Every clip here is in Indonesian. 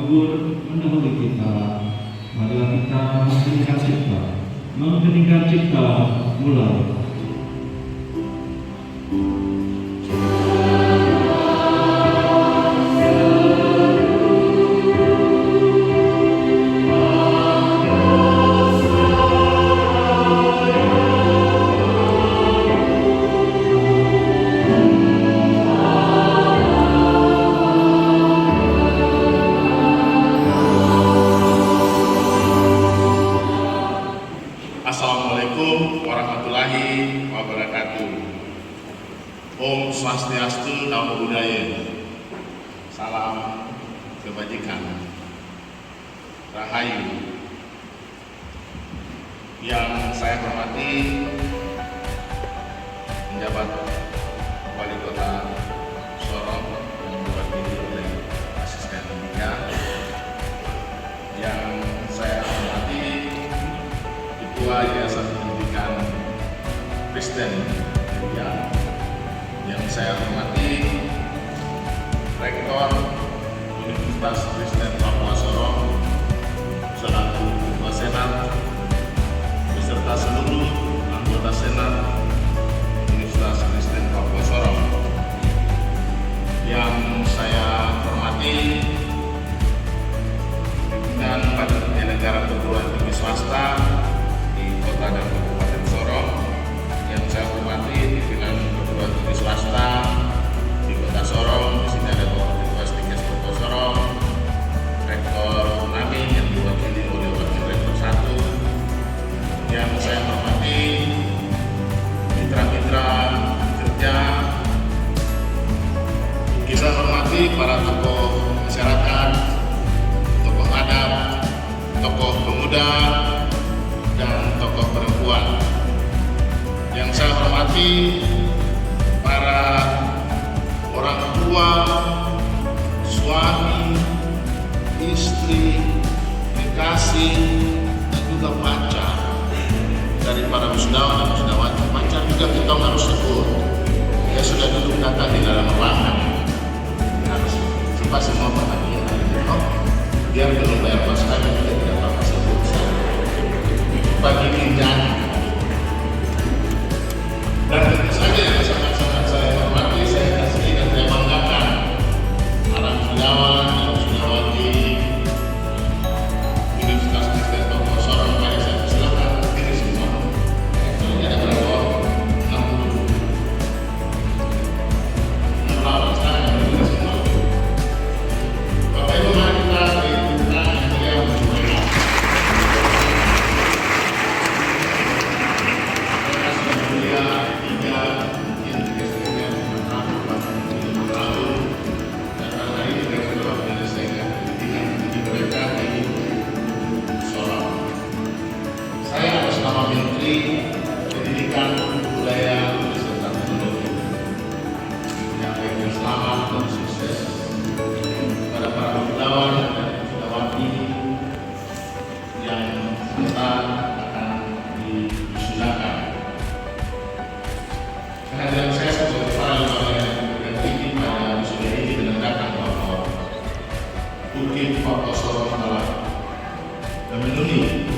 gugur mendahului kita. Marilah kita mengheningkan cipta mulai. Assalamualaikum warahmatullahi wabarakatuh. Om Swastiastu, Namo Buddhaya. Salam kebajikan. Rahayu. Yang saya hormati penjabat Wali Kota Sorong yang diwakili oleh asistennya, yang saya hormati Ketua Yayasan Pendidikan Kristen yang saya hormati Rektor Universitas Kristen Papua Sorong selaku Ketua Senat beserta seluruh anggota Senat Universitas Kristen Papua Sorong, yang saya hormati dan Badan Penyelenggara Perguruan Tinggi Swasta Kota dan Kabupaten Sorong, yang saya hormati pimpinan perguruan tinggi swasta di Kota Sorong. Di sini ada Ketua Stikes Kota Sorong, Rektor Namin yang diwakili oleh Wakil Rektor 1, yang saya hormati mitra-mitra kerja, kita hormati para tokoh masyarakat, tokoh adat, tokoh pemuda, dan tokoh perempuan. Yang saya hormati para orang tua, suami, istri, kekasih, dan juga pacar dari para wisudawan dan wisudawati. Pacar juga kita harus sebut. Dia sudah duduk datang di dalam ruangan. Harus coba semua bahagia. Biar belum bayar pas kami kita tidak apa-apa sebut. Bagi pinjam dan tentu saja yang sangat-sangat saya hormati, saya kasih dan saya banggakan para wisudawan dan wisudawati Universitas Kristen Papua Sorong. Mari saya persilakan ini semua. Kalau ada berapa? 60. Sekarang ada semua. Bapak Ibu, mari kita berikan yang beliau menyampaikan. Pendidikan, Budaya, beserta Teknologi, menyampaikan selamat dan sukses kepada para wisudawan dan wisudawati yang sebentar akan diwisudakan. Kehadiran saya sebagai kepala lembaga yang pendidikan tinggi pada wisuda ini menandakan bahwa UKIP Papua Sorong telah memenuhi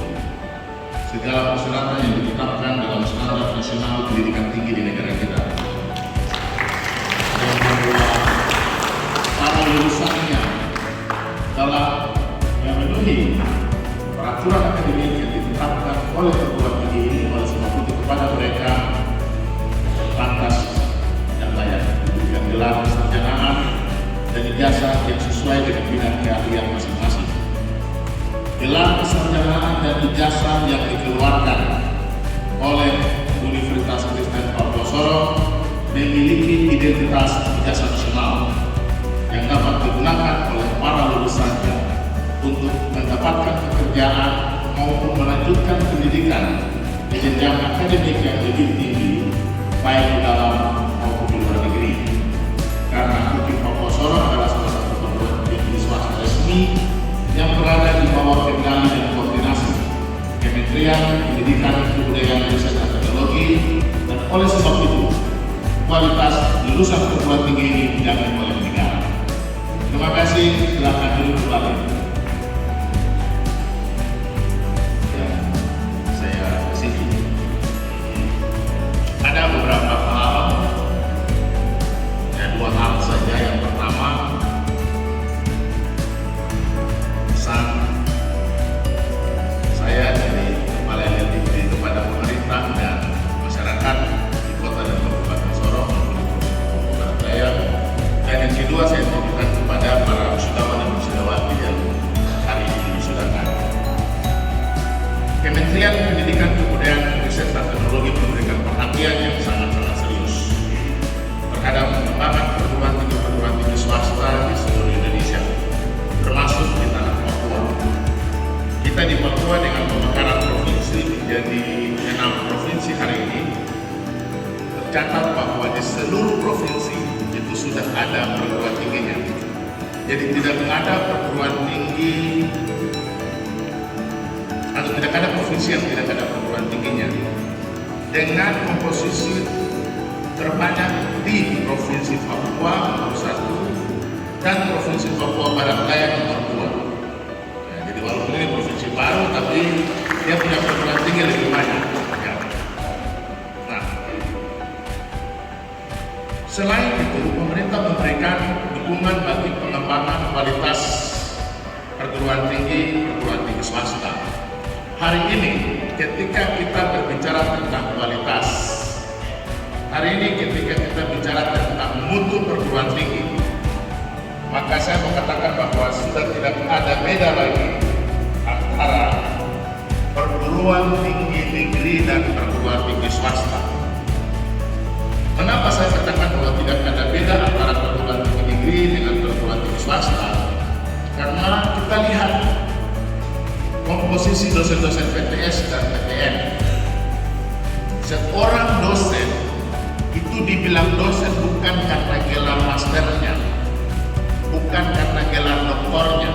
segala persyaratan yang ditetapkan dalam standar nasional pendidikan tinggi di negara kita. Dan bahwa para lulusannya telah memenuhi peraturan akademik yang ditetapkan oleh perguruan tinggi ini. Oleh sebab itu kepada mereka pantas dan layak diberikan gelar kestarjabatan dan ijazah yang sesuai dengan bidang keahlian masing-masing. Gelar kestarjabatan dan ijazah yang dikeluarkan oleh Universitas Kristen Papua Sorong memiliki identitas ijazah nasional yang dapat digunakan oleh para lulusannya untuk mendapatkan pekerjaan maupun melanjutkan pendidikan di jenjang akademik yang lebih tinggi, baik di dalam maupun di luar negeri. Karena UKIP Papua Sorong adalah salah satu perguruan tinggi swasta resmi yang berada di bawah kendali dan koordinasi Kementerian Pendidikan, Kebudayaan, Riset dan Teknologi, dan oleh sebab itu kualitas lulusan perguruan tinggi ini dijamin oleh negara. Terima kasih, silakan duduk kembali. kita di Papua dengan pemekaran provinsi menjadi 6 provinsi hari ini, tercatat bahwa di seluruh provinsi itu sudah ada perguruan tingginya. Jadi tidak ada perguruan tinggi atau tidak ada provinsi yang tidak ada perguruan tingginya, dengan komposisi terbanyak di Provinsi Papua nomor 1 dan Provinsi Papua Barat Daya nomor 2. Ya, jadi walaupun ini provinsi baru, tapi dia punya perguruan tinggi lebih banyak. Ya. Nah, selain itu, pemerintah memberikan dukungan bagi pengembangan kualitas perguruan tinggi swasta. Hari ini, ketika kita berbicara tentang kualitas, hari ini ketika kita bicara tentang mutu perguruan tinggi, maka saya mau katakan bahwa sudah tidak ada beda lagi antara perguruan tinggi negeri dan perguruan tinggi swasta. Kenapa saya katakan bahwa tidak ada beda antara perguruan tinggi negeri dengan perguruan tinggi swasta? Karena kita lihat komposisi dosen-dosen PTS dan PTN. Seorang dosen itu dibilang dosen bukan karena gelar masternya, bukan karena gelar doktornya.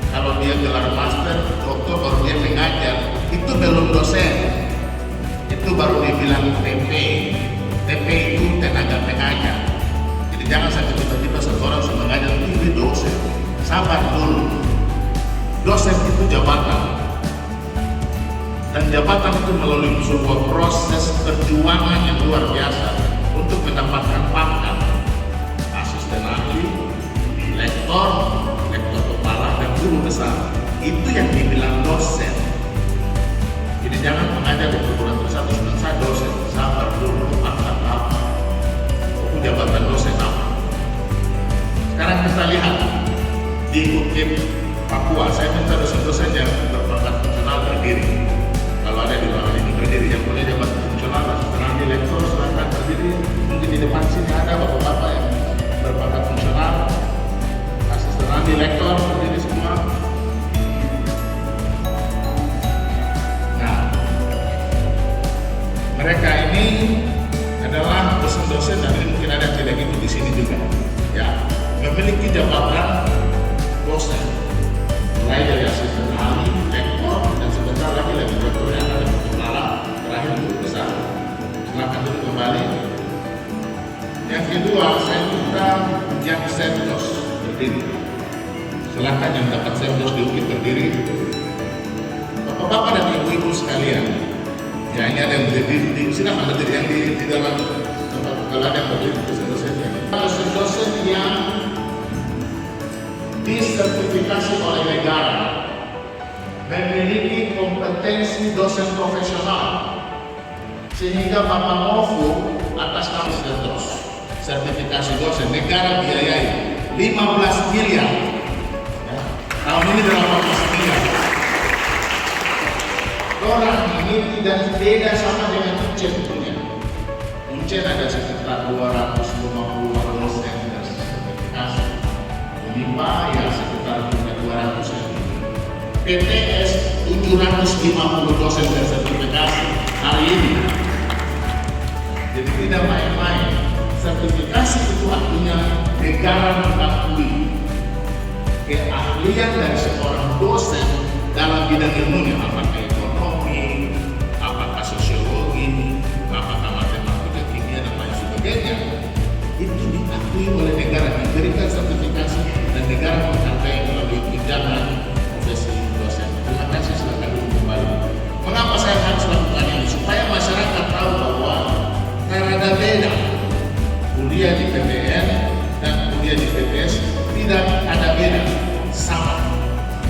Kalau dia gelar master, doktor, baru dia mengajar, itu belum dosen. Itu baru dibilang TP. TP itu tenaga pengajar. Jadi jangan sampai tiba-tiba seorang sudah mengajar itu dosen. Sabar dulu. Dosen itu jabatan. Dan jabatan itu melalui sebuah proses perjuangan yang luar biasa untuk mendapatkan pangkat asisten ahli, lektor kepala, dan guru besar. Itu yang dibilang dosen. Jadi jangan mengajar di perguruan tinggi satu sudah saya dosen, sabar dulu, pangkat apa, jabatan dosen apa. Sekarang kita lihat di UKIP Papua, saya minta dosen-dosen yang berpangkat fungsional berdiri. Kalau ada di ruangan ini berdiri, yang punya jabatan fungsional, asisten ahli, lektor, silakan berdiri. Mungkin di depan sini ada bapak-bapak yang berpangkat fungsional, asisten ahli, lektor, berdiri semua. Nah, mereka ini adalah dosen-dosen, dan ini mungkin ada yang tidak ikut di sini juga, ya, memiliki jabatan dosen, mulai dari asisten ahli, lektor, dan sebentar lagi doktor yang ada di kepala, terakhir guru besar. Silakan dulu kembali. Yang kedua, saya minta yang sendos berdiri. Silakan yang dapat sendos di UKIP berdiri. Bapak-bapak dan ibu-ibu sekalian, ya ini ada yang berdiri, silakan berdiri yang di dalam tempat, kalau ada yang berdiri dosen-dosennya. Dosen-dosen yang disertifikasi oleh negara memiliki kompetensi dosen profesional, sehingga Bapak Mofu atas nama sendos sertifikasi dosen negara biayai 15 miliar. Ya, tahun ini 18 miliar. Orang ini tidak beda sama dengan Uncen punya. Uncen ada sekitar 250 dosen sertifikasi. Unimpa ya sekitar 200 lebih. PTS 750 dosen sertifikasi hari ini. Jadi tidak main-main. Sertifikasi itu artinya negara mengakui keahlian dari seorang dosen dalam bidang ilmunya, apakah ekonomi, apakah sosiologi, apakah matematika, kimia, dan lain sebagainya. Itu diakui oleh negara, diberikan sertifikasi, dan negara menghargai melalui tunjangan profesi dosen. Terima kasih, silakan dulu kembali. Mengapa saya harus lakukan ini? Supaya masyarakat tahu bahwa ada beda kuliah di PTN dan kuliah di PTS, tidak ada beda, sama.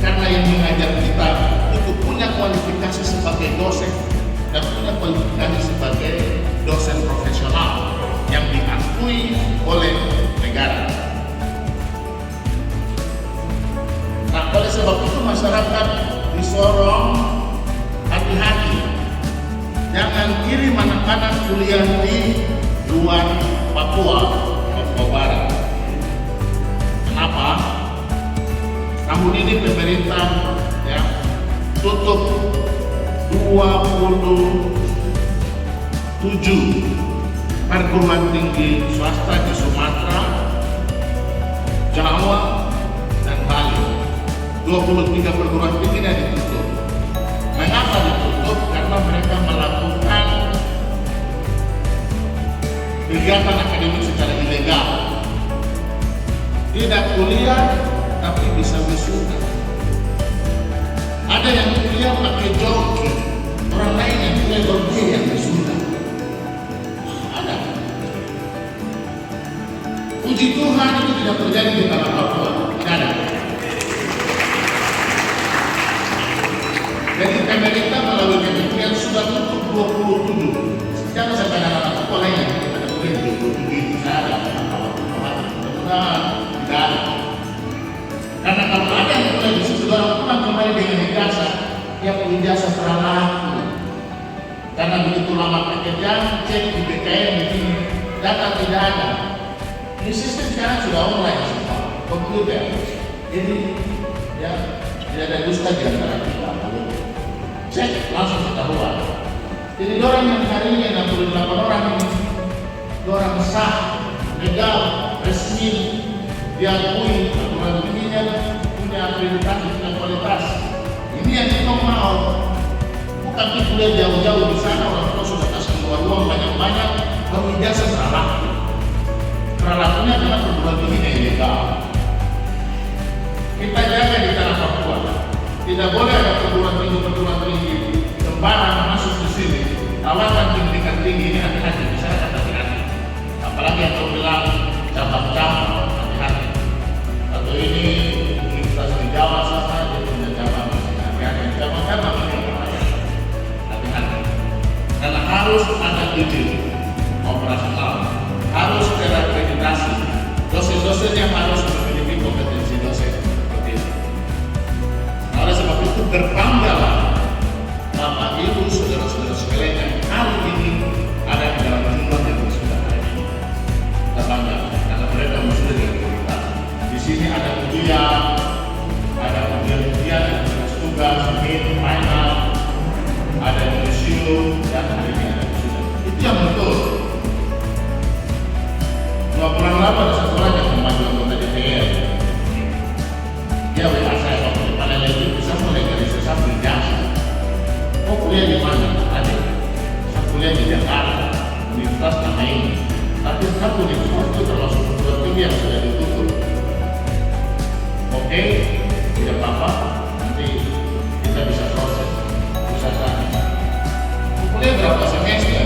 Karena yang mengajar kita itu punya kualifikasi sebagai dosen dan punya kualifikasi sebagai dosen profesional yang diakui oleh negara. Nah, oleh sebab itu masyarakat disorong hati-hati, jangan kirim anak-anak kuliah di luar Papua Barat. Kenapa? Tahun ini pemerintah ya tutup 27 perguruan tinggi swasta di Sumatera, Jawa, dan Bali. 23 perguruan tinggi yang ditutup. Mengapa ditutup? Karena mereka melakukan kegiatan akademik secara ilegal. Tidak kuliah, tapi bisa wisuda. Ada yang kuliah pakai joki, orang lain yang kuliah joki yang wisuda. Ada. Puji Tuhan itu tidak terjadi di tanah Papua. Tidak ada. Jadi pemerintah melalui kementerian sudah tutup 27. Jangan sampai anak-anak Papua lain yang ada kuliah di 27. Tidak ada. Mudah-mudahan tidak ada. Karena kalau ada yang kuliah di situ, orang pulang kembali dengan ijazah, dia punya ijazah terlalu. Karena begitu lama pekerjaan, cek di BKN begini, data tidak ada. Ini sistem sekarang sudah online semua, komputer. Jadi ya tidak ada dusta di antara kita. Cek langsung ketahuan. Jadi orang yang hari ini 68 orang ini, orang sah, legal, resmi, diakui, aturan tingginya, punya akreditasi, punya kualitas. Ini yang kita mau. Bukan kita kuliah jauh-jauh di sana, orang tua sudah kasih keluar uang banyak-banyak, baru ijazah salah. Peralatannya adalah perguruan tingginya ilegal. Kita jaga di tanah Papua. Tidak boleh ada perguruan tinggi sembarang masuk ke sini. Tawarkan pendidikan tinggi ini hati-hati, bisa hati-hati. Apalagi yang terbilang cabang-cabang, hati-hati. Atau ini universitas di Jawa sana, dia punya cabang, hati-hati. Cabang-cabang ini hati-hati. Karena harus ada izin operasional, harus terakreditasi, dosen-dosen yang harus memiliki kompetensi dosen. Seperti itu. Oleh sebab itu berbanggalah Bapak Ibu saudara-saudara sekalian hari ini ada di dalam jumlah yang sudah ada ini. Kita bangga karena mereka sudah diakreditasi. Di sini ada ujian, ada tugas, final, ada museum dan hari ini ada sudah. Itu yang betul. 2 bulan lalu ada satu orang yang membantu anggota DPR. Dia WA saya waktu di panel itu bisa melegalisasi satu ijazah. Oh kuliah di mana? Ada. Saya kuliah di Jakarta, universitas nama ini. Tapi satu universitas itu termasuk perguruan tinggi yang sudah ditutup. Oke, tidak apa-apa. Nanti kita bisa proses usaha. Kuliah berapa semester?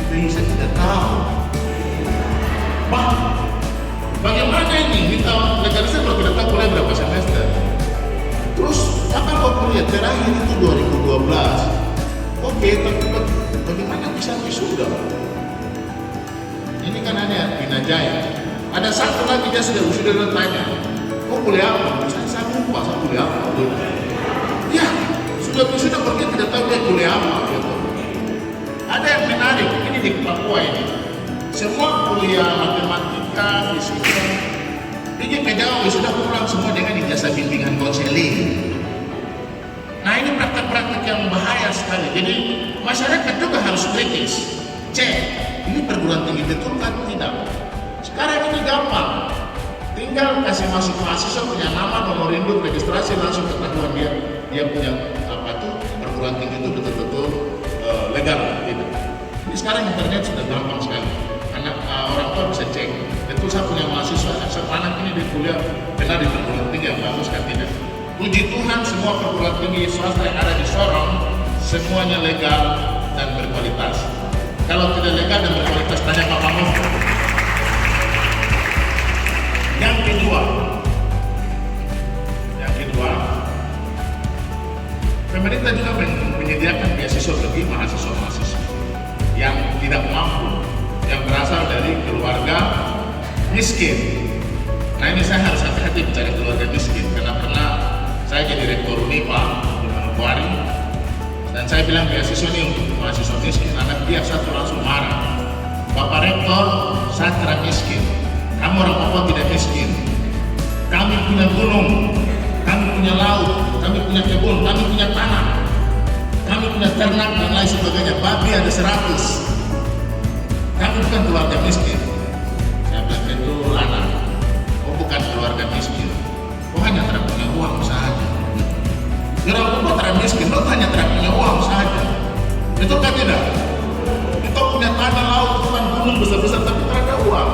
Kita bisa tidak tahu. Bagaimana ini? Kita legalisasi kalau kita tahu kuliah berapa semester. Terus apa kok kuliah terakhir itu 2012? Oke, tapi bagaimana bisa wisuda? Ini kan hanya Binajaya. Ada satu lagi dia sudah wisuda dan tanya, kok kuliah apa? Saya lupa saya kuliah apa. Ya, sudah wisuda berarti tidak tahu dia kuliah apa. Gitu. Ada yang menarik, ini di Papua ini. Semua kuliah matematika, fisika, ini pedagang sudah pulang semua dengan ijazah bimbingan konseling. Nah ini praktek-praktek yang bahaya sekali. Jadi masyarakat juga harus kritis. Cek, ini perguruan tinggi betul kan? Tidak. Sekarang ini gampang. Tinggal kasih masuk mahasiswa punya nama, nomor induk, registrasi langsung ketahuan dia punya apa tuh perguruan tinggi itu betul-betul legal. Gitu. Ini sekarang internet sudah gampang sekali. Orang tua bisa cek betul saya punya mahasiswa anak ini di kuliah benar di perguruan tinggi yang bagus kan tidak. Puji Tuhan semua perguruan tinggi swasta yang ada di Sorong semuanya legal dan berkualitas. Kalau tidak legal dan berkualitas tanya Pak Kamu. Yang kedua pemerintah juga menyediakan beasiswa bagi mahasiswa-mahasiswa yang tidak mampu, yang berasal dari keluarga miskin. Nah ini saya harus hati-hati mencari keluarga miskin karena pernah saya jadi rektor UNIPA di Manokwari dan saya bilang beasiswa ini untuk mahasiswa miskin. Anak dia satu langsung marah, Bapak Rektor, saya tidak miskin, kamu orang Papua tidak miskin. Kami punya gunung, kami punya laut, kami punya kebun, kami punya tanah. punya ternak dan lain sebagainya, babi ada 100. Kami bukan keluarga miskin. Saya bilang itu anak, oh bukan keluarga miskin, oh hanya tidak punya uang saja. Kira kau tidak miskin, kau hanya tidak punya uang saja. Itu kan tidak. Kita punya tanah laut, bukan gunung besar-besar tapi tidak ada uang.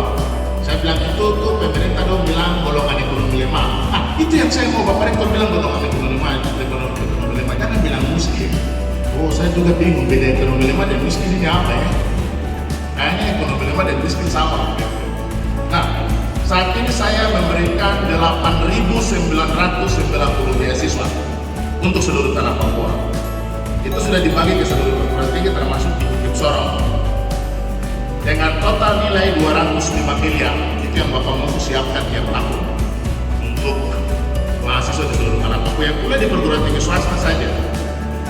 Saya bilang itu tuh pemerintah dong bilang golongan ekonomi lemah. Nah, itu yang saya mau Bapak Rektor bilang golongan ekonomi lemah, jangan bilang miskin. Oh, saya juga bingung beda ekonomi lemah dan miskin ini apa ya? Kayaknya ekonomi lemah dan miskin sama. Nah, saat ini saya memberikan 8.990 beasiswa untuk seluruh tanah Papua. Itu sudah dibagi ke seluruh perguruan tinggi termasuk di Bukit Sorong. Dengan total nilai 205 miliar, itu yang Bapak mau siapkan tiap tahun untuk mahasiswa di seluruh tanah Papua yang kuliah di perguruan tinggi swasta saja.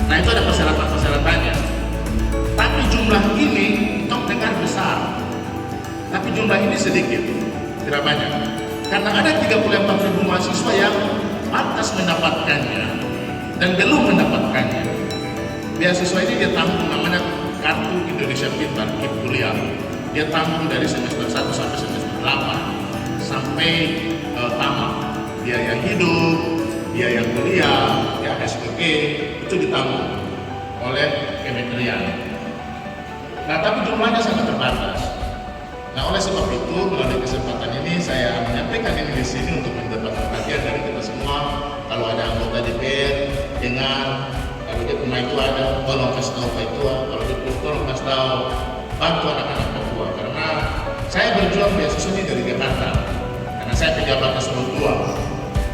Nah itu ada persyaratan-persyaratannya. Tapi jumlah ini tok dengar besar, tapi jumlah ini sedikit, tidak banyak. Karena ada 34.000 mahasiswa yang pantas mendapatkannya dan belum mendapatkannya. Beasiswa ini dia tanggung namanya Kartu Indonesia Pintar KIP Kuliah. Dia tanggung dari semester 1 sampai semester 8 sampai tamat. Biaya hidup, biaya kuliah, biaya SPP itu ditanggung oleh Kementerian. Nah, tapi jumlahnya sangat terbatas. Nah, oleh sebab itu melalui kesempatan ini saya menyampaikan ini di sini untuk mendapatkan perhatian dari kita semua. Kalau ada anggota DPR dengar, kalau di rumah itu ada, tolong kasih tahu Pak Itua, kalau di tolong kasih tahu bantu anak-anak Papua. Karena saya berjuang beasiswa ini dari Jakarta, karena saya pejabat eselon 2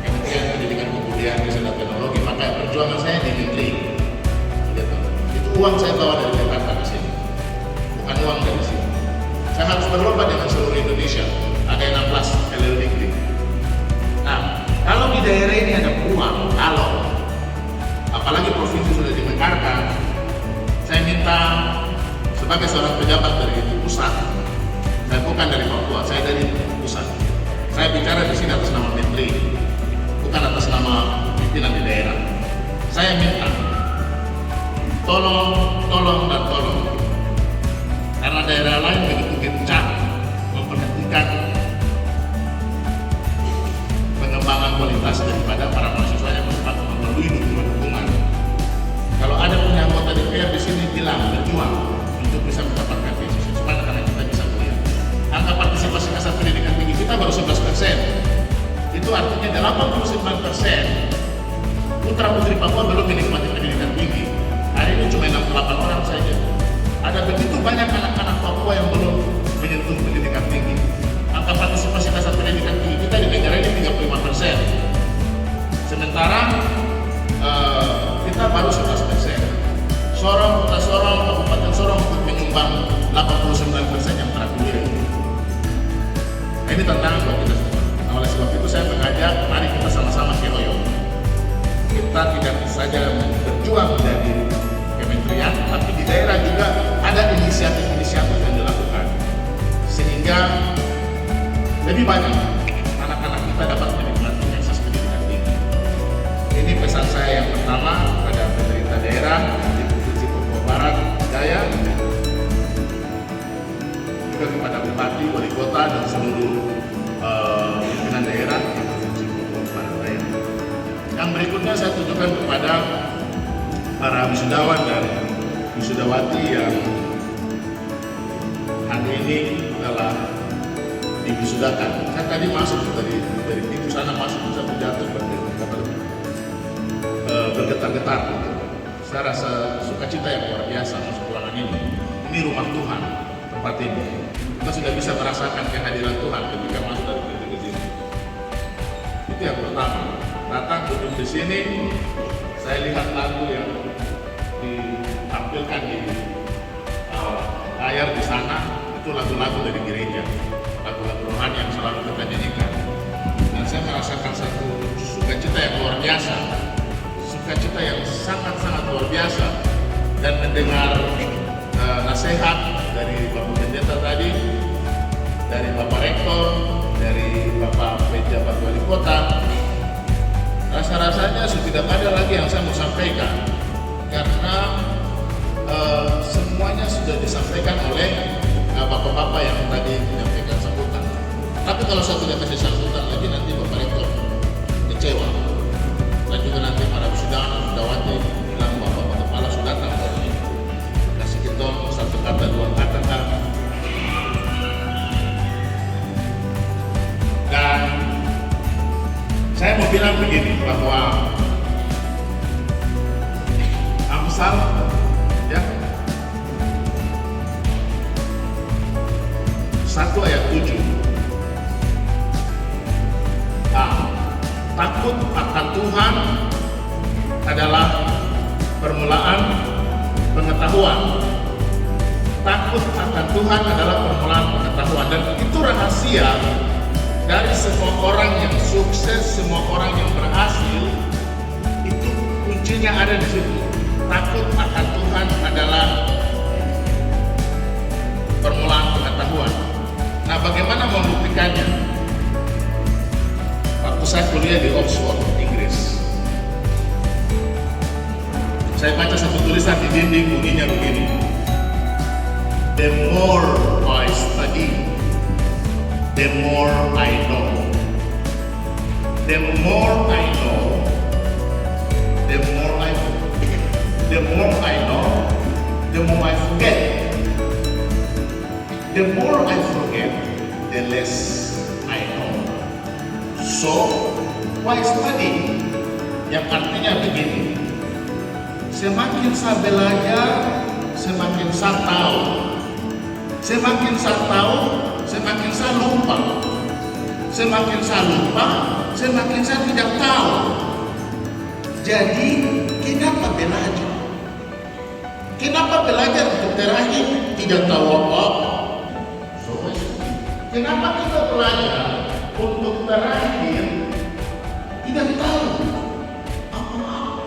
Kementerian Pendidikan Kebudayaan Riset dan Teknologi, maka perjuangan saya di Menteri. Gitu. Itu uang saya bawa dari Jakarta ke sini, bukan uang dari sini. Saya harus berlomba dengan seluruh Indonesia. Ada 16 LLDG. Nah, kalau di daerah ini ada uang, kalau apalagi provinsi sudah dimekarkan, saya minta sebagai seorang pejabat dari pusat, saya bukan dari Papua, saya dari pusat. Saya bicara di sini atas nama Menteri, bukan atas nama pimpinan di daerah. Saya minta tolong dan tolong, karena daerah lain begitu gencar memperhatikan pengembangan kualitas daripada para mahasiswa yang melalui dukungan. Kalau ada punya anggota DPR di sini bilang berjuang untuk bisa mendapatkan beasiswa supaya anak-anak kita bisa kuliah. Angka partisipasi kasar pendidikan tinggi kita baru 11%. Itu artinya 89% putra putri Papua belum menikmati pendidikan tinggi. Hari ini cuma 68 orang saja. Ada begitu banyak anak-anak Papua yang belum menyentuh pendidikan tinggi. Angka partisipasi kasar pendidikan tinggi kita di negara ini 35%. Sementara kita baru 11%. Kota Sorong, Kabupaten Sorong menyumbang 89% yang prakuliah. Nah, ini tantangan buat kita semua. Nah, oleh sebab itu saya mengajak, mari kita sama-sama keroyong. Kita tidak saja berjuang dari kementerian, tapi di daerah juga ada inisiatif-inisiatif yang dilakukan, sehingga lebih banyak anak-anak kita dapat menikmati akses pendidikan tinggi. Ini pesan saya yang pertama pada pemerintah daerah di Provinsi Papua Barat Daya, juga kepada Bupati, Wali Kota, dan seluruh pimpinan daerah di Provinsi Papua Barat Daya. Yang berikutnya saya tunjukkan kepada para wisudawan dan wisudawati yang hari ini telah diwisudakan. Saya tadi masuk dari pintu sana masuk, saya jatuh bergetar-getar. Saya rasa sukacita yang luar biasa masuk ruangan ini. Ini rumah Tuhan, tempat ini. Kita sudah bisa merasakan kehadiran Tuhan ketika masuk dari pintu ke sini. Itu yang pertama. Datang duduk di sini, saya lihat lagu yang ditampilkan di layar di sana, itu lagu-lagu dari gereja, lagu-lagu rohani yang selalu kita nyanyikan. Dan saya merasakan satu sukacita yang luar biasa, sukacita yang sangat-sangat luar biasa. Dan mendengar nasihat dari Bapak Pendeta tadi, dari Bapak Rektor, dari Bapak Pejabat Wali Kota, rasa-rasanya sudah tidak ada lagi yang saya mau sampaikan, karena sudah disampaikan oleh bapak-bapak yang tadi menyampaikan sambutan. Tapi kalau saya tidak kasih sambutan lagi, nanti Bapak Rektor kecewa. Dan juga nanti para wisudawan, wisudawannya bilang Bapak Kepala sudah datang baru ini. Kasih kita satu kata, dua kata kan. Dan saya mau bilang begini, bahwa Amsal ya 1 ayat 7. Takut akan Tuhan adalah permulaan pengetahuan. Takut akan Tuhan adalah permulaan pengetahuan, dan itu rahasia dari semua orang yang sukses, semua orang yang berhasil. Itu kuncinya ada di situ. Takut akan Tuhan adalah permulaan pengetahuan. Nah, bagaimana membuktikannya? Waktu saya kuliah di Oxford, Inggris, saya baca satu tulisan di dinding, bunyinya begini: the more I study, the more I know. The more I know, the more I forget. The more I know, the more I forget. The more I forget, the less I know. So, why study? Yang artinya begini: semakin saya belajar, semakin saya tahu. Semakin saya tahu, semakin saya lupa. Semakin saya lupa, semakin saya tidak tahu. Jadi, kenapa belajar? Kenapa belajar untuk terakhir tidak tahu apa-apa? Kenapa kita belajar untuk terakhir tidak tahu apa-apa?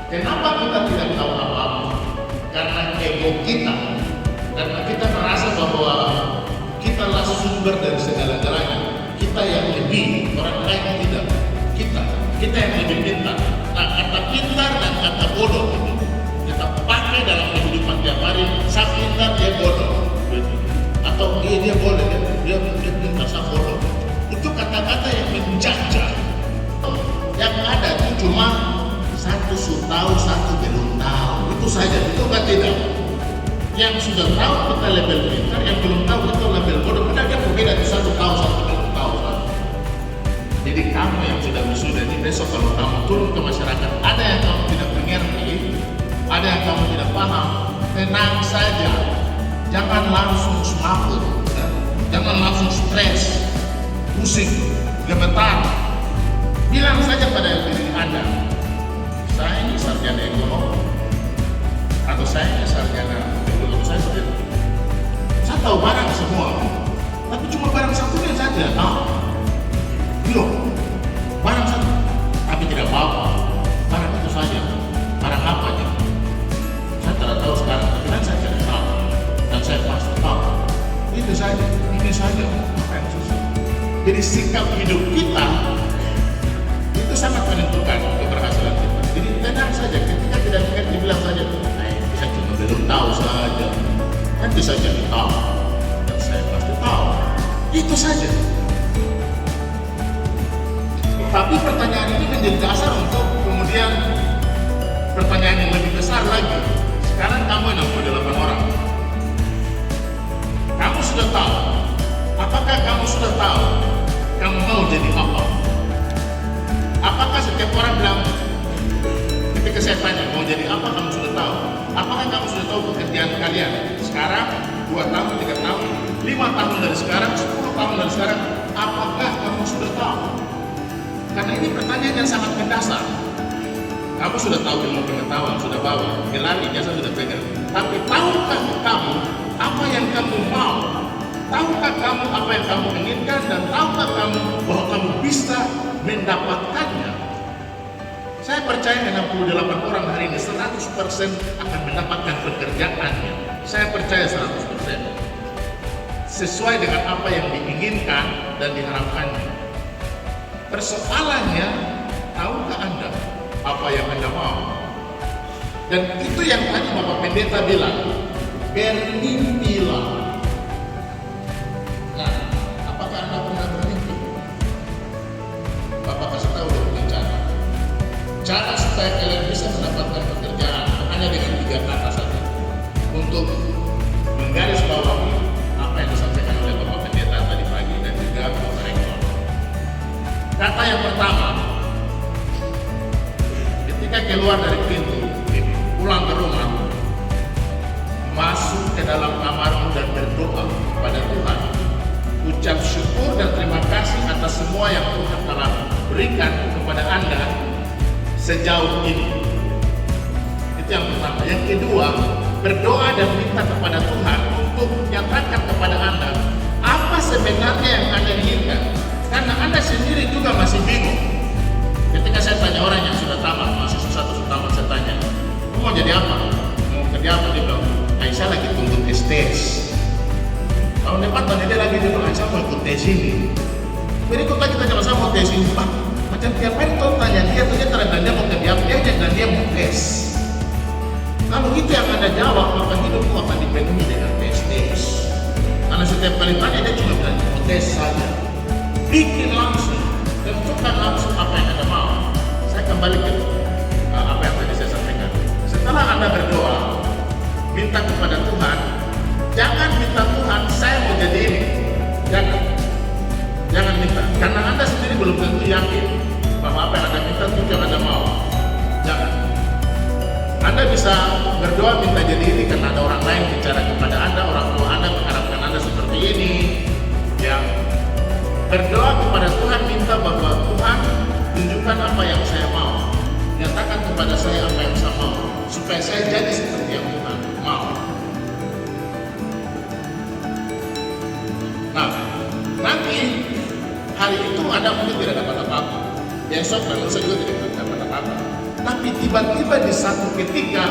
Kenapa kita tidak tahu apa-apa? Karena ego kita. Karena kita merasa bahwa kitalah sumber dari segala-galanya. Kita yang lebih, orang lain tidak. Kita yang lebih pintar. Nah, kata pintar dan kata bodoh itu kita pakai dalam kehidupan tiap hari. Saya pintar, dia bodoh. Atau dia boleh, dia pintar, saya bodoh. Itu kata-kata yang menjajah. Yang ada itu cuma satu sudah tahu, satu belum tahu. Itu saja, itu kan tidak. Yang sudah tahu kita label pintar, yang belum tahu itu label bodoh. Benar, dia berbeda di satu tahu, satu belum tahu. Jadi kamu yang sudah wisuda ini, besok kalau kamu turun ke masyarakat, ada yang kamu tidak mengerti, ada yang kamu tidak paham, tenang saja. Jangan langsung semaput, jangan langsung stres, pusing, gemetar. Bilang saja pada diri Anda, saya ini sarjana ekonomi, atau saya ini sarjana ekonomi, saya sendiri. Saya tahu barang semua, tapi cuma barang satunya saja tahu. Barang satu, tapi tidak apa-apa. Barang itu saja. Barang apa aja? Saya tidak tahu sekarang, tapi kan saya tidak tahu. Dan saya pasti tahu. Itu saja, ini saja. Apa yang susah? Jadi sikap hidup kita itu sangat menentukan keberhasilan kita. Jadi tenang saja, ketika tidak mengerti bilang saja, saya cuma belum tahu saja. Nanti saya jadi tahu. Dan saya pasti tahu. Itu saja. Tapi pertanyaan ini menjadi dasar untuk kemudian pertanyaan yang lebih besar lagi. Sekarang kamu 68 orang. Kamu sudah tahu. Apakah kamu sudah tahu kamu mau jadi apa? Apakah setiap orang bilang, ketika saya tanya mau jadi apa, kamu sudah tahu? Apakah kamu sudah tahu pekerjaan kalian? Sekarang 2 tahun, 3 tahun, 5 tahun dari sekarang, 10 tahun dari sekarang, apakah kamu sudah tahu? Karena ini pertanyaan yang sangat mendasar. Kamu sudah tahu ilmu pengetahuan, sudah bawa, gelar ijazah sudah pegang. Tapi tahukah kamu apa yang kamu mau? Tahukah kamu apa yang kamu inginkan? Dan tahukah kamu bahwa kamu bisa mendapatkannya? Saya percaya 68 orang hari ini 100% akan mendapatkan pekerjaannya. Saya percaya 100%. Sesuai dengan apa yang diinginkan dan diharapkannya. Persoalannya, tahukah Anda apa yang Anda mau? Dan itu yang tadi Bapak Pendeta bilang, bermimpilah. Nah, apakah Anda pernah bermimpi? Bapak kasih tahu dengan cara. Cara supaya kalian bisa mendapatkan pekerjaan hanya dengan 3 kata saja. Untuk menggaris bawahi apa yang disampaikan oleh Bapak Pendeta tadi pagi dan juga Bapak Rektor. Kata yang pertama, ketika keluar dari pintu, pulang ke rumah, masuk ke dalam kamarmu dan berdoa kepada Tuhan, ucap syukur dan terima kasih atas semua yang Tuhan telah berikan kepada Anda sejauh ini. Itu yang pertama. Yang kedua, berdoa dan minta kepada Tuhan untuk menyatakan kepada Anda apa sebenarnya yang Anda inginkan, karena Anda sendiri juga masih bingung. Ketika saya tanya orang yang sudah tamat, mahasiswa satu tamat, saya tanya, "Kamu mau jadi apa? Mau kerja apa?" Dia bilang, "Saya lagi tunggu tes. Tahun depan tanya dia lagi, dia bilang, "Saya mau ikut tes ini." Berikut lagi tanya, "Saya mau tes ini." Pak, macam tiap hari kau tanya dia, dan dia mau kerja apa, dan dia mau tes. Kalau itu yang Anda jawab, maka hidupmu akan dipenuhi dengan tes. Karena setiap kali tanya dia cuma bilang, "Mau tes saja." Bikin langsung, tentukan langsung apa yang Anda mau. Saya kembali ke apa yang tadi saya sampaikan. Setelah Anda berdoa, minta kepada Tuhan, jangan minta Tuhan, "Saya mau jadi ini." Jangan minta, karena Anda sendiri belum tentu yakin bahwa apa yang Anda minta itu yang Anda mau. Jangan. Anda bisa berdoa minta jadi ini karena ada orang lain bicara kepada Anda, orang tua Anda mengharapkan Anda seperti ini. Ya, berdoa kepada Tuhan, minta bahwa Tuhan tunjukkan apa yang saya mau, nyatakan kepada saya apa yang saya mau, supaya saya jadi seperti yang Tuhan mau. Nah, nanti hari itu Anda mungkin tidak dapat apa-apa, besok dan lusa juga tidak dapat apa-apa. Tapi tiba-tiba di satu ketika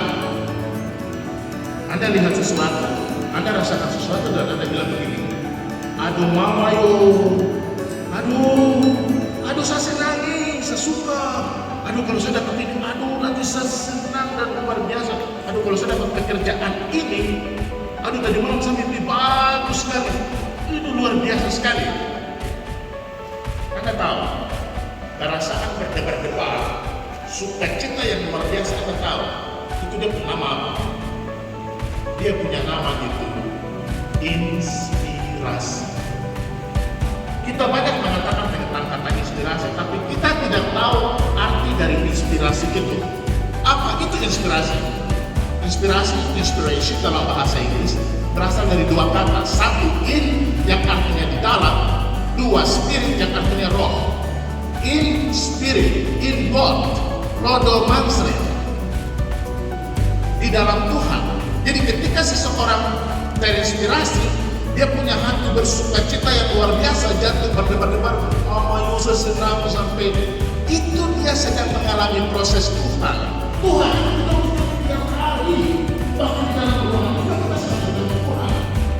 Anda lihat sesuatu, Anda rasakan sesuatu dan Anda bilang begini, "Aduh mama yo, aduh saya senang nih, saya suka. Aduh kalau saya dapat ini, nanti saya senang dan luar biasa. Aduh kalau saya dapat pekerjaan ini, tadi malam saya mimpi bagus sekali. Itu luar biasa sekali." Anda tahu, perasaan berdebar-debar, sukacita yang luar biasa, Anda tahu, itu dia punya nama apa? Dia punya nama itu, inspirasi. Kita banyak mengatakan tentang kata inspirasi, tapi kita tidak tahu arti dari inspirasi itu. Apa itu inspirasi? Inspiration dalam bahasa Inggris berasal dari 2 kata. 1, in, yang artinya di dalam. 2, spirit, yang artinya roh. In spirit, in God, rodomansre, di dalam Tuhan. Jadi ketika seseorang terinspirasi, dia punya hati bersukacita yang luar biasa, jantung berdebar-debar, "Mama Yusa senang sampai." Itu dia sedang mengalami proses Tuhan. Tuhan itu tiap hari, bahkan dalam ruangan kita sedang bertemu Tuhan.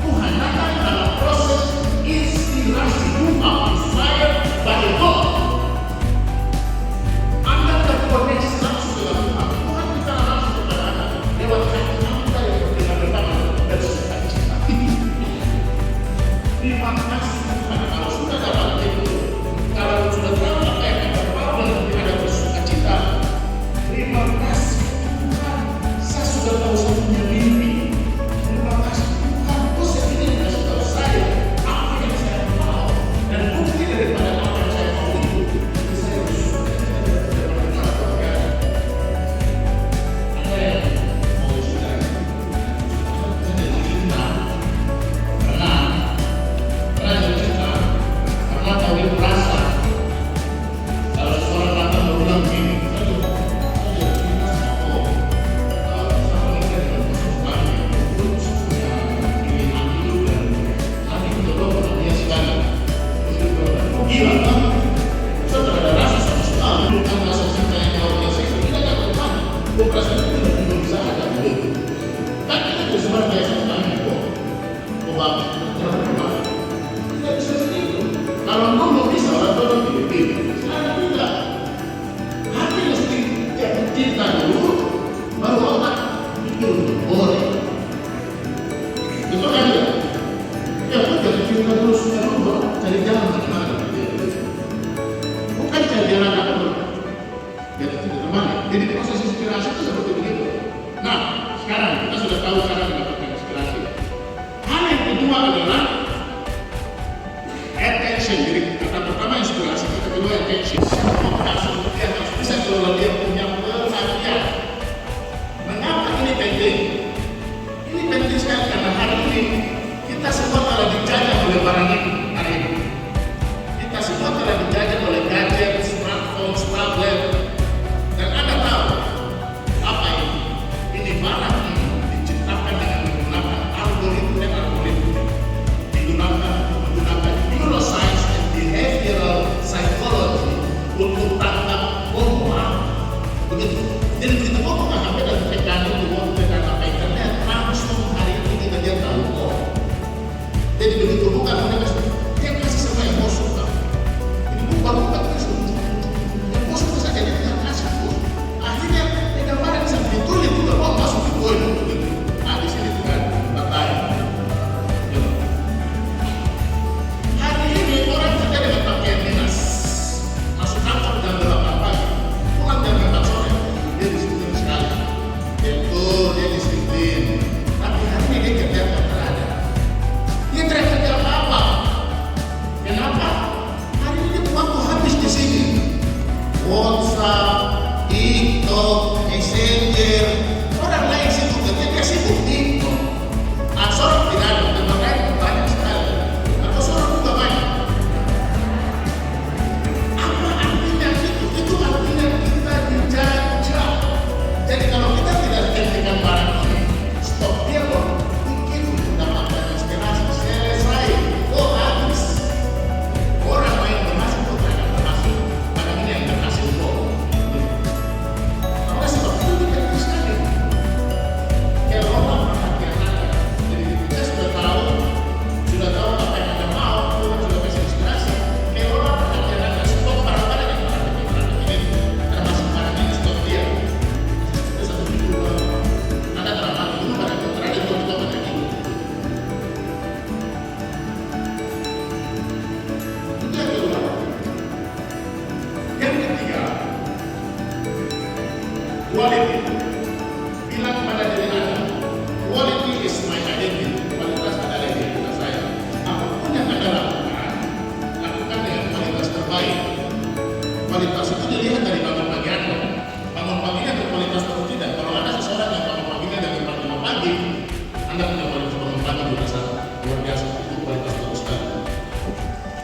Tuhan datang dalam proses inspirasi. You are inspired by God. Anda terkoneksi langsung dengan Tuhan. Tuhan bicara langsung kepada Anda lewat hati Anda yang berdebar-debar dan sukacita. Terima kasih Tuhan. Kalau sudah dapat itu, kalau sudah tahu apa yang Anda mau dan tidak ada bersukacita, terima kasih attention. Jadi kata pertama inspirasi, kata kedua attention. Dia harus bisa kelola, dia punya perhatian. Mengapa ini penting? Ini penting sekali karena hari ini kita semua telah dijajah oleh barang itu hari ini. Kita semua telah dijajah oleh gadget, smartphone, tablet, dan Anda tahu apa ini? Ini barang ini diciptakan dengan menggunakan algoritma, digunakan neuroscience dan behavioral psychology untuk tangkap orang. Begitu. Jadi begitu ngomong HP dan tekan itu, tekan apa internet, langsung hari ini kita dia tahu kok. Jadi begitu bukan mereka dia kasih semua emosi. Ini bukan emosi itu saja dia tidak kasih tuh. Akhirnya dia gambarnya bisa ditulis juga, oh masuk di poin begitu. Nah di sini juga bertanya. Hari ini orang kerja dengan pakaian dinas, masuk kantor jam 8 pagi, pulang jam 4 sore, dia disiplin sekali. Betul, dia disiplin. Tapi hari ini dia kerja tak terada. Dia tidak kerja apa-apa. Kenapa? Hari ini waktu habis di sini. WhatsApp, TikTok, Messenger, orang lain sibuk kerja, dia sibuk TikTok. Nah, seorang tidak ada, dan makanya banyak sekali. Atau seorang juga banyak. Apa artinya itu? Itu artinya kita dijajah. Jadi kalau kita tidak hentikan barang ini, stop dia loh. Pikir untuk dapatkan inspirasi, selesai. Oh habis. Orang lain berhasil, kita akan berhasil. Barang ini yang berhasil kok. Oleh sebab itu kita bisa sekali. Kelola perhatian Anda. Jadi kita sudah tahu apa yang Anda mau, kita sudah kasih inspirasi. Kelola perhatian Anda, stop barang-barang yang barang ini. Termasuk barang ini, stop dia. Itu satu minggu Anda teramati dulu barang itu terhadap itu barang ini. Itu yang kedua. Yang ketiga, quality. Bilang kepada diri Anda, quality is my identity. Kualitas adalah identitas saya. Apapun yang Anda lakukan dengan kualitas terbaik. Kualitas itu dilihat dari bangun pagi Anda. Bangun paginya berkualitas atau tidak. Kalau Anda seseorang yang bangun paginya dari jam 5 pagi, Anda punya kualitas bangun pagi luar biasa. Itu kualitas bagus sekali.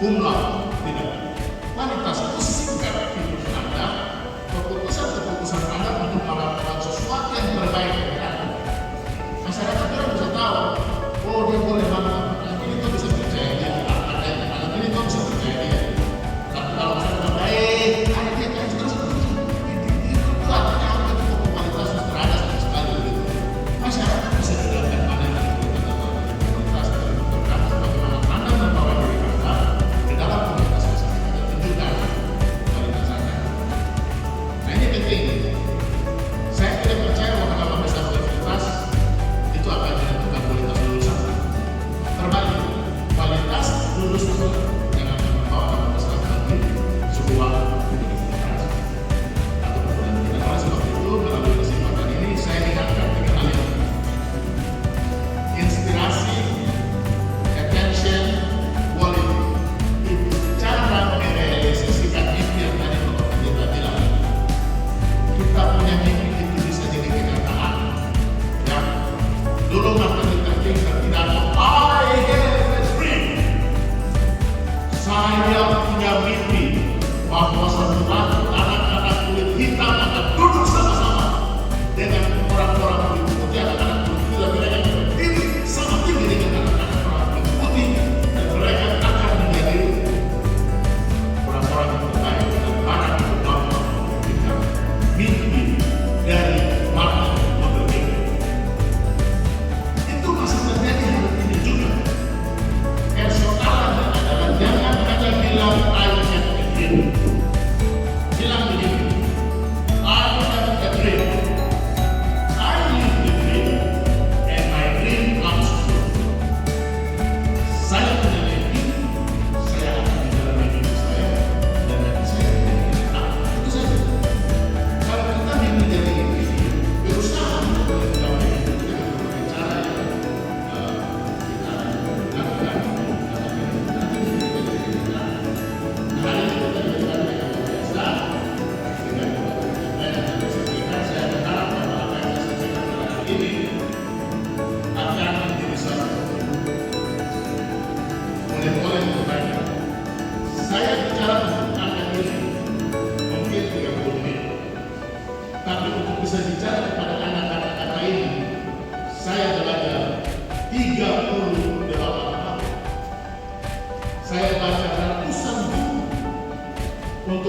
Tidak. Kualitas itu sikap hidup Anda, keputusan Anda untuk melakukan sesuatu yang terbaik dari Anda. Masyarakat orang bisa tahu, oh dia boleh melakukan anak ini tuh bisa percaya dia, anak ini tuh bisa percaya dia. Tapi kalau masyarakat baik, anak dia kan terus itu artinya apa itu kualitas terhadap sekali begitu. Masyarakat bisa dilihatkan mana yang kualitas tergantung bagaimana Anda membawa diri Anda ke dalam komunitas masyarakat dan tunjukkan kualitas Anda. Nah ini penting. Saya tidak percaya bahwa kalau besar kualitas itu akan menentukan kualitas lulusan. Terbalik, kualitas lulus itu yang akan membawa nama besar nanti sebuah universitas atau perguruan tinggi. Oleh sebab itu melalui kesempatan ini saya ingatkan tiga hal ini: inspirasi, attention, quality. Itu cara merealisasikan mimpi yang tadi Bapak Pendeta bilang. Kita punya mimpi itu bisa jadi kenyataan. Ya, dulu Martin Luther King berpidato, I have a dream. Saya punya mimpi bahwa suatu waktu anak-anak kulit hitam akan duduk sama-sama dengan orang-orang kulit putih, anak-anak kulit putih, dan mereka berdiri sama tinggi dengan anak-anak orang kulit putih, dan mereka akan menjadi orang-orang yang terbaik dan barang yang utama kita. Mimpi dari Martin Luther King. Itu masih terjadi hari ini juga. Persoalannya adalah jangan hanya bilang I can begin.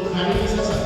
Untuk hari ini saya